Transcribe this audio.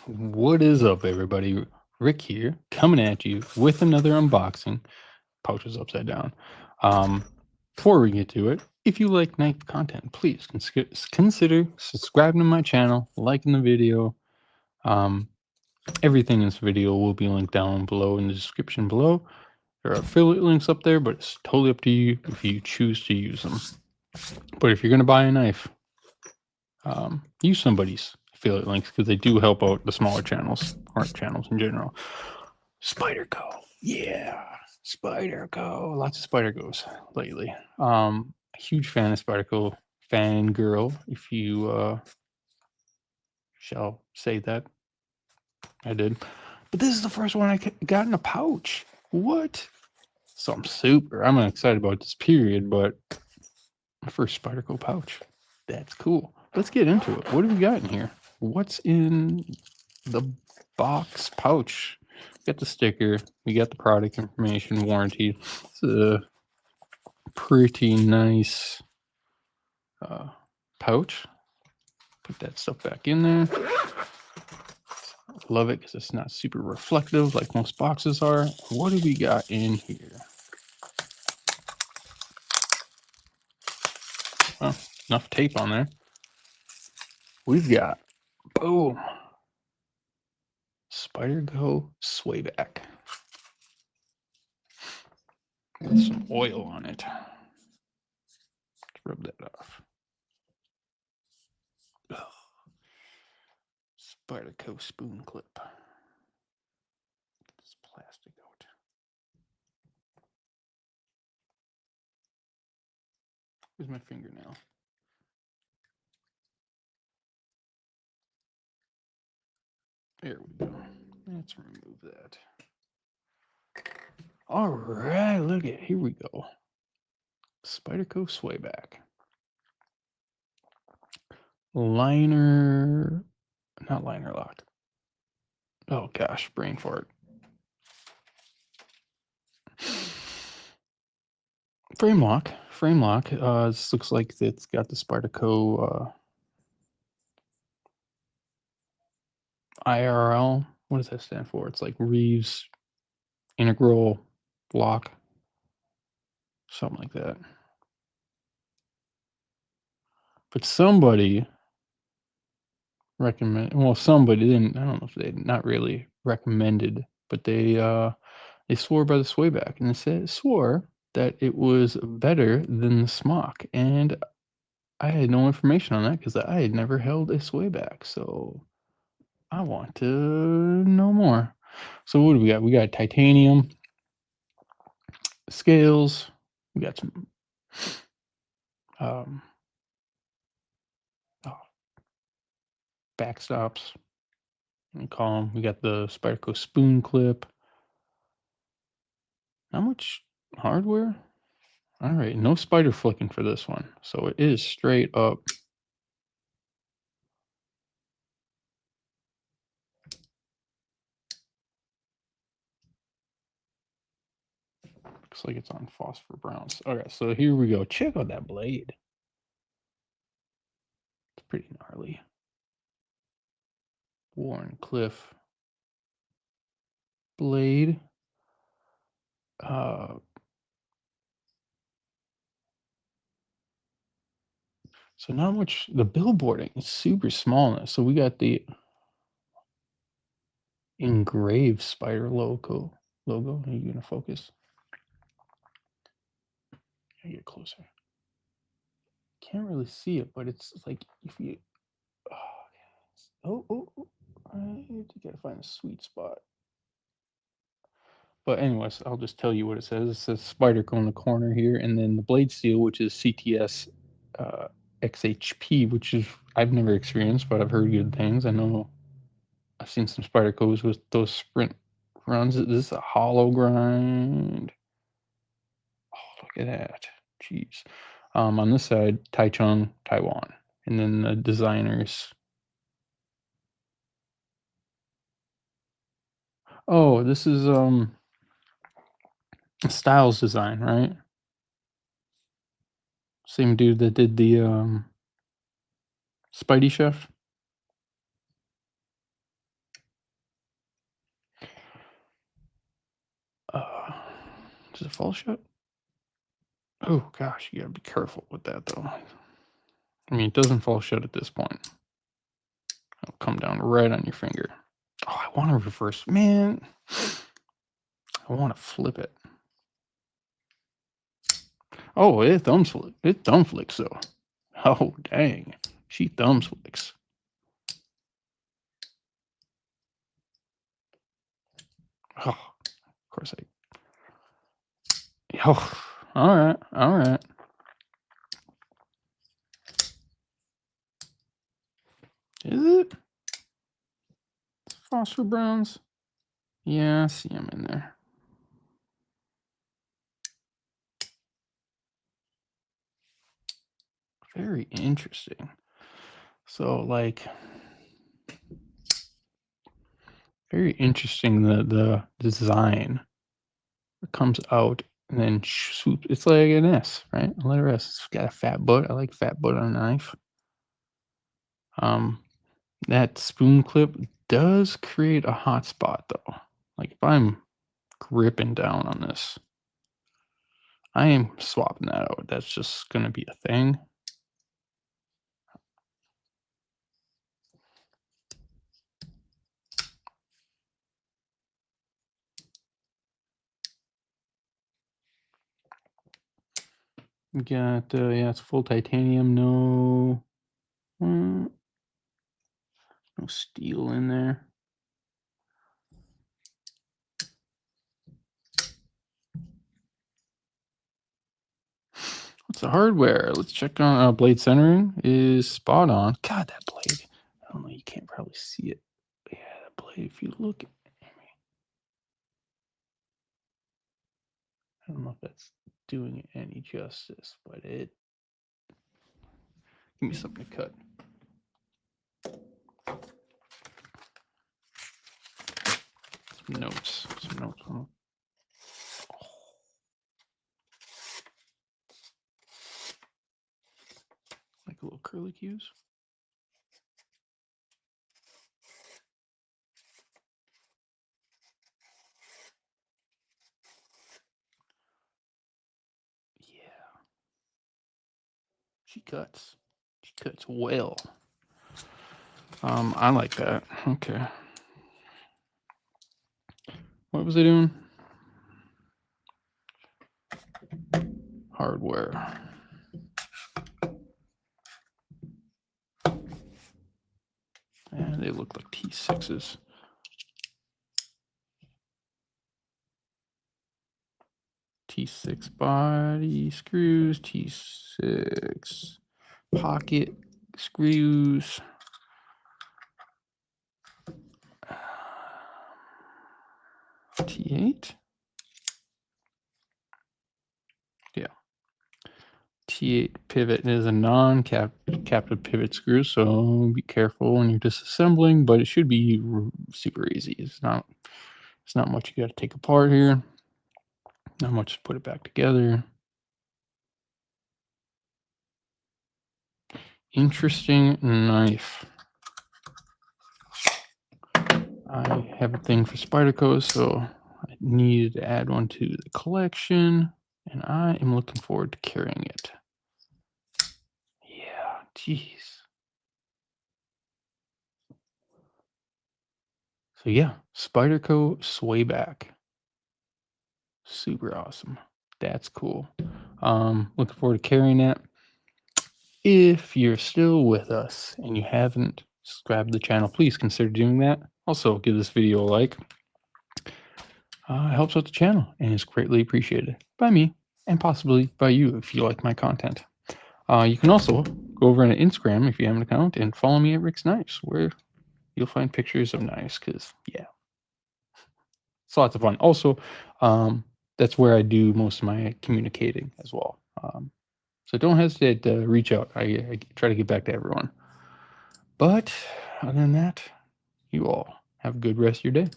What is up, everybody? Rick here, coming at you with another unboxing. Pouch is upside down. Before we get to it, if you like knife content, please consider subscribing to my channel, liking the video. Everything in this video will be linked down below in the description below. There are affiliate links up there, but it's totally up to you if you choose to use them. But if you're going to buy a knife, use somebody's affiliate links because they do help out the smaller channels, art channels in general. Spyderco, yeah, Spyderco, lots of Spydercos lately. Huge fan of Spyderco, fangirl, if you shall say that. I did, but this is the first one I got in a pouch. What? So I'm excited about this period, but my first Spyderco pouch. That's cool. Let's get into it. What do we got in here? What's in the box pouch? We got the sticker. We got the product information, warranty. It's a pretty nice pouch. Put that stuff back in there. Love it because it's not super reflective like most boxes are. What do we got in here? Well, enough tape on there. We've got, boom, Spyderco Swayback with some oil on it. Let's rub that off. Spyderco spoon clip. Get this plastic out. Where's my fingernail? There we go. Let's remove that. All right, look at, here we go. Spyderco Swayback. Liner, not liner lock. Oh gosh, brain fart. Frame lock. This looks like it's got the Spyderco IRL. What does that stand for? It's like Reeves Integral Lock. Something like that. But somebody recommend, well, somebody didn't, I don't know if they not really recommended, but they swore by the Swayback, and they swore that it was better than the Smock, and I had no information on that because I had never held a Swayback, so I want to know more. So what do we got? We got titanium scales. We got some backstops. We call them. We got the Spyderco spoon clip. How much hardware? All right, no spider flicking for this one. So it is straight up. Looks like it's on phosphor browns. Okay, so here we go. Check out that blade. It's pretty gnarly. Warren Cliff blade. So not much, the billboarding is super small now. So we got the engraved spider logo. Are you gonna focus? I get closer. Can't really see it, but it's like if you I gotta find a sweet spot. But anyways, I'll just tell you what it says. It says Spyderco in the corner here, and then the blade steel, which is CTS XHP, which is I've never experienced, but I've heard good things. I know I've seen some Spydercos with those sprint runs. Is this a hollow grind? Oh, look at that. Jeez. On this side, Taichung, Taiwan. And then the designers. Oh, this is Styles Design, right? Same dude that did the Spidey Chef. Does it fall shut? Oh gosh, you gotta be careful with that though. I mean, it doesn't fall shut at this point. It'll come down right on your finger. Oh, I want to reverse, man. I want to flip it. Oh, it thumb flicks though. Oh dang, she thumb flicks. Oh, of course Oh, all right, all right. Is it phosphor browns? Yeah, I see them in there. Very interesting. So, like, very interesting the design. It comes out and then swoops. It's like an S, right? A letter S. It's got a fat butt. I like fat butt on a knife. That spoon clip does create a hot spot though. Like if I'm gripping down on this, I am swapping that out. That's just gonna be a thing. We got yeah, it's full titanium, no steel in there. What's the hardware? Let's check on blade centering is spot on. God, that blade. I don't know, you can't probably see it. But yeah, that blade, if you look at I don't know if that's doing it any justice, but it give me something to cut. Some notes. Huh? Like a little curly cues. Yeah. She cuts. She cuts well. I like that. Okay. What was I doing? Hardware. And they look like T6s. T6 body screws, T6 pocket screws. T8? Yeah. T8 pivot is a non-captive pivot screw, so be careful when you're disassembling, but it should be super easy. It's not much you got to take apart here. Not much to put it back together. Interesting knife. I have a thing for Spyderco, so I needed to add one to the collection, and I am looking forward to carrying it. Yeah, jeez. So yeah, Spyderco Swayback. Super awesome. That's cool. Looking forward to carrying that. If you're still with us and you haven't subscribed to the channel, please consider doing that. Also, give this video a like. It helps out the channel and is greatly appreciated by me and possibly by you if you like my content. You can also go over on Instagram if you have an account and follow me at Rick's Knives, where you'll find pictures of knives because, yeah, it's lots of fun. Also, that's where I do most of my communicating as well. So don't hesitate to reach out. I try to get back to everyone. But other than that, you all have a good rest of your day.